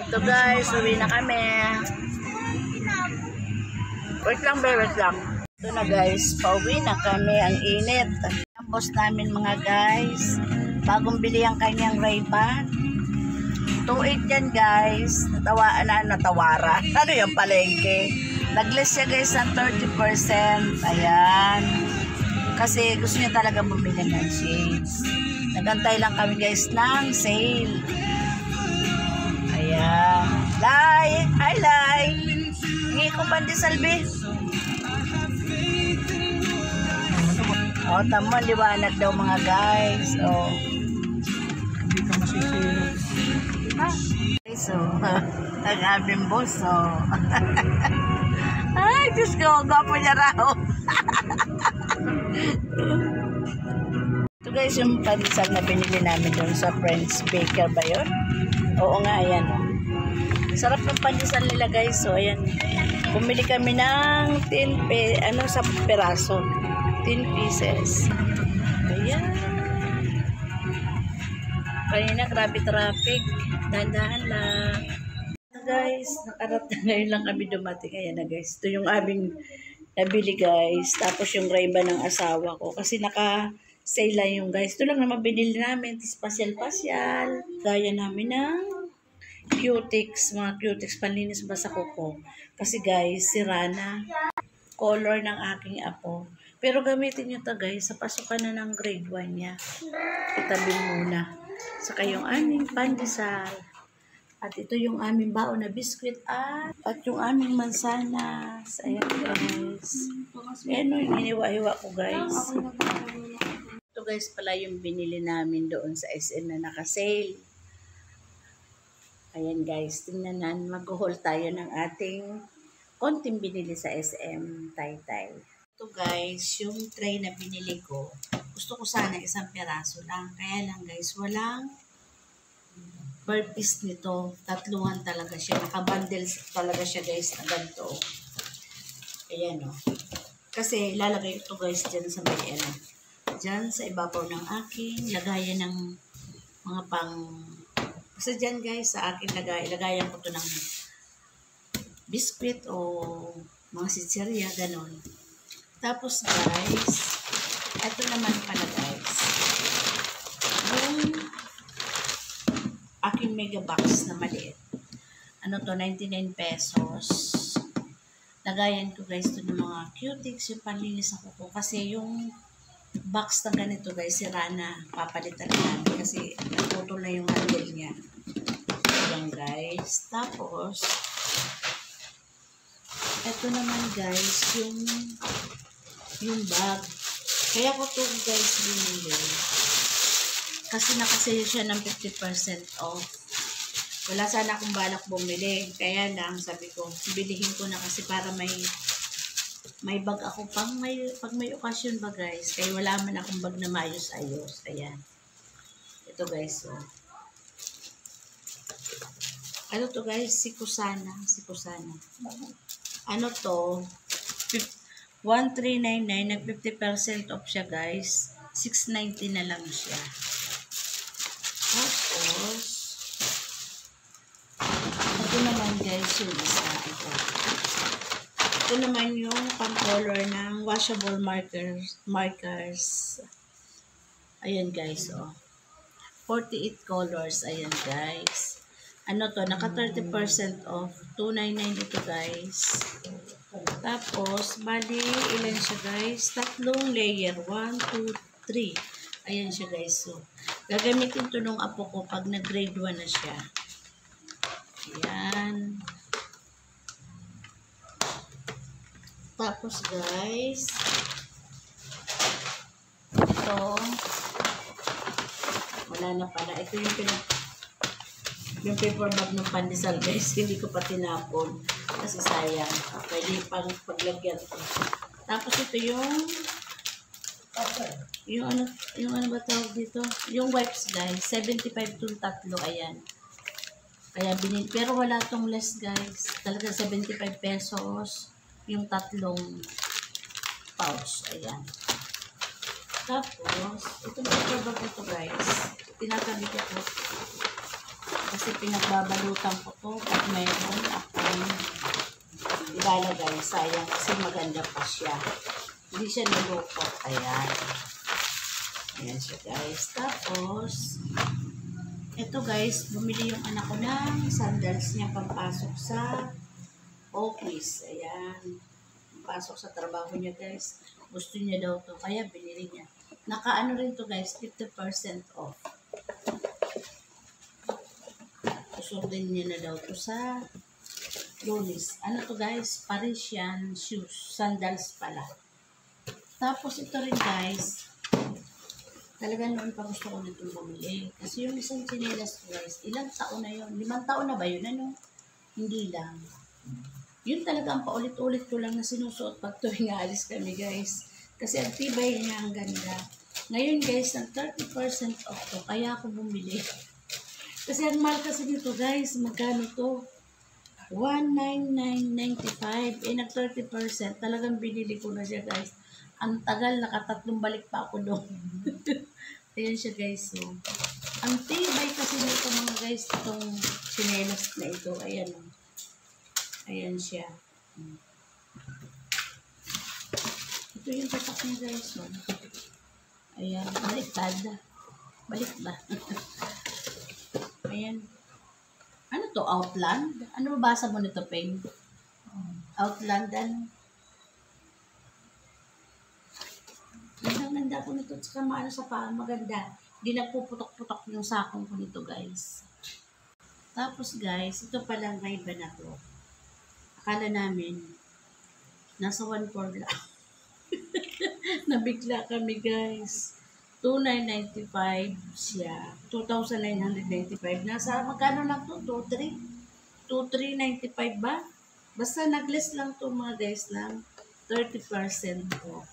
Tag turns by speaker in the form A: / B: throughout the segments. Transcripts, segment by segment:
A: So guys, uwi na kami. Wait lang, wait lang. Ito na guys, pauwi na kami. Ang init. Ang boss namin mga guys, bagong bili ang kanyang Ray-Ban. 2.8 yan guys. Natawara. Ano yung palengke? Nag-less siya guys ng 30%. Ayan. Kasi gusto niya talaga bumili ng shades. Nagantay lang kami guys ng sale. Ayan. Lai! Hi Lai! Hingi ko pandesal be. Tamo, liwanag daw mga guys.
B: Hindi ka masisilog.
A: So, ang aming boss. Ay, Diyos ko, gwapo niya raw. Ito guys, yung pandesal na binili namin doon sa Friends Baker ba yun? Oo nga, ayan. Sarap ng pandesal nila guys. So, ayan. Bumili kami ng 10 peraso. 10 pieces. Ayan. Kanina, grabe traffic. Dahan-dahan lang. Guys, nakarap na ngayon lang kami dumating. Ayan na guys. Ito yung aming nabili guys. Tapos yung Ray-Ban ng asawa ko. Kasi naka-sale lang yung guys. Ito lang naman binili namin. Pasyal-pasyal. Gaya namin ng Cutix. Mga Cutix panlinis ba sa kuko. Kasi guys, sira na. Color ng aking apo. Pero gamitin nyo to guys. Sa pasukan na ng grade 1 niya. Itabi muna. Saka yung aming pandesal. At ito yung aming baon na biskwit at yung aming mansanas. Ayan guys. Ayan o, yung iniwa-hiwa ko guys. Ito guys pala yung binili namin doon sa SM na naka-sale. Ayan guys, tingnan na, mag-haul tayo ng ating konting binili sa SM Taytay. Ito guys, yung tray na binili ko. Gusto ko sana isang peraso lang. Kaya lang guys, walang per piece nito. Tatluhan talaga siya. Nakabundle talaga siya guys na ganito. Ayan o. Kasi lalagay ito guys dyan sa may dyan sa ibabaw ng aking lagayan ng mga pang. Kasi dyan guys sa aking lagayan ko ito ng biscuit o mga sitsirya. Ganon. Tapos guys, ito naman pala guys. Yung aking mega box na maliit. Ano to, 99 pesos. Lagayan ko guys to ng mga Cutix, yung panlinis sa kuko. Kasi yung box na ganito guys, sira na. Papalitan namin kasi naputol na yung handle niya. Ayan guys. Tapos, ito naman guys, yung bag. Kaya ko to guys binili. Kasi nakasale siya ng 50% off. Wala sana akong balak bumili. Kaya lang, sabi ko, bilihin ko na kasi para may bag ako pag may okasyon ba guys. Kaya wala man akong bag na maayos-ayos. Ayan. Ito guys, oh. Ano to guys? Sikusana. Ano to? 1399, nag 50% off siya guys. 690 na lang siya. Tapos, ito naman guys yung isa. Ito naman yung pang-color ng washable markers. Ayan guys, oh. 48 colors. Ayan guys. Ano to? Naka 30% off. 299 ito guys. Tapos, bali, ilan siya guys? 3 layer. 1, 2, 3. Ayan siya guys. So, gagamitin to nung apo ko pag nag-grade 1 na siya. Ayan. Tapos guys, ito, wala na pala. Ito yung paper bag ng pandesal guys. Hindi ko pa tinapon. Kasi sayang. Pwede pang paglagyan ko. Tapos ito yung ano ba tawag dito? Yung wipes guys. 75 to 3. Ayan. Kaya binili. Pero wala tong less guys. Talaga 75 pesos. Yung 3 pouch. Ayan. Tapos, itong paper bag ito guys. Tinatabi ko ito. Kasi pinagbabalutan ko to pag mayroon akong ilalagay. Sayang kasi maganda pa siya. Hindi siya naluto. Ayan. Ayan siya guys. Tapos, ito guys, bumili yung anak ko ng sandals niya pampasok sa office. Ayan. Pampasok sa trabaho niya guys. Gusto niya daw to. Kaya binili niya. Nakaano rin to guys, 50% off. Susundin niya na daw to sa Lunis. Ano to guys? Parisian shoes. Sandals pala. Tapos ito rin guys. Talagang noon pa gusto ko nitong bumili. Kasi yung isang chinelas guys, ilang taon na yun? 5 taon na ba yun? Ano? Hindi lang. Yun talaga ang paulit-ulit ko lang na sinusuot pag tuwing alis kami guys. Kasi ang tibay niya, ang ganda. Ngayon guys, ang 30% off to. Kaya ako bumili. Kasi ang mahal kasi dito guys, magkano to? 199.95. Eh, nag 30%. Talagang binili ko na siya guys. Ang tagal, nakatatlong balik pa ako doon. Ayan siya guys. So, ang tibay kasi nito mga guys, itong chinelas na ito. Ayan o. Ayan siya. Ito yung tatak niya guys. So. Ayan, baliktad. Balik ba? Ayan. Ano to? Outland? Ano mabasa mo nito, Peng? Outland, ano? Ganda ko nito. Tsaka maano sa paa, maganda. Hindi nagpuputok-putok yung sakong ko nito, guys. Tapos, guys, ito palang iba na to. Akala namin, nasa 1.4 lang. Nabigla kami, guys. 2,995 siya. 2,995. Nasa, magkano lang to? 2,395 ba? Basta nag-less lang to mga guys lang. 30% po.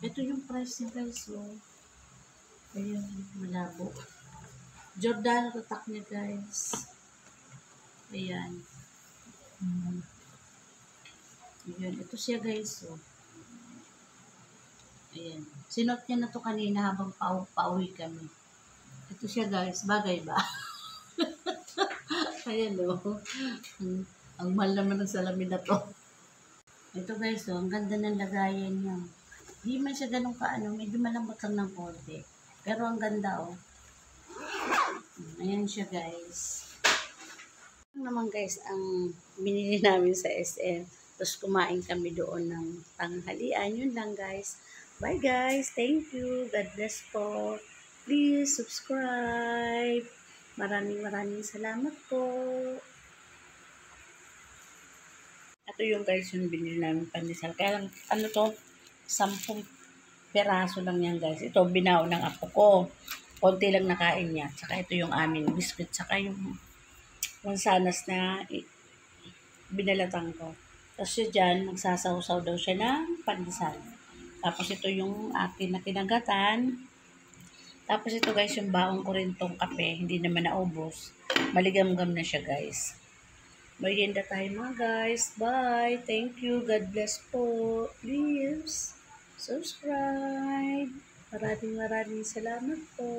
A: Ito yung price niya guys. So, ayan, malabo. Jordan, tatak niya guys. Ayan. Ayan, ito siya guys. So, ayan. Sinot niya na to kanina habang pauwi kami. Ito siya guys. Bagay ba? Ayan o. Ang mahal naman ng salamin na to. Ito guys o. Ang ganda ng lagayan niya. Hindi man siya ganun kaano. Medyo malambot lang ng konti. Pero ang ganda o. Ayan siya guys. Ano naman guys ang binili namin sa SM. Tapos kumain kami doon ng tanghalian. Yun lang guys. Bye guys. Thank you. God bless po. Please subscribe. Maraming salamat po. Ito yung guys yung binili namin pandesal. Kaya lang, ano to? 10 peraso lang yan guys. Ito binaw ng apo ko. Konti lang nakain niya. Tsaka ito yung aming biscuit. Tsaka yung mansanas na binalatan ko. Tapos siya dyan, magsasaw-saw daw siya ng pandesal. Tapos ito yung akin na kinagatan. Tapos ito guys, yung baong ko rin tong kape. Hindi naman naubos. Maligam-gam na siya guys. Merienda tayo mga guys. Bye. Thank you. God bless po. Please subscribe. Maraming salamat po.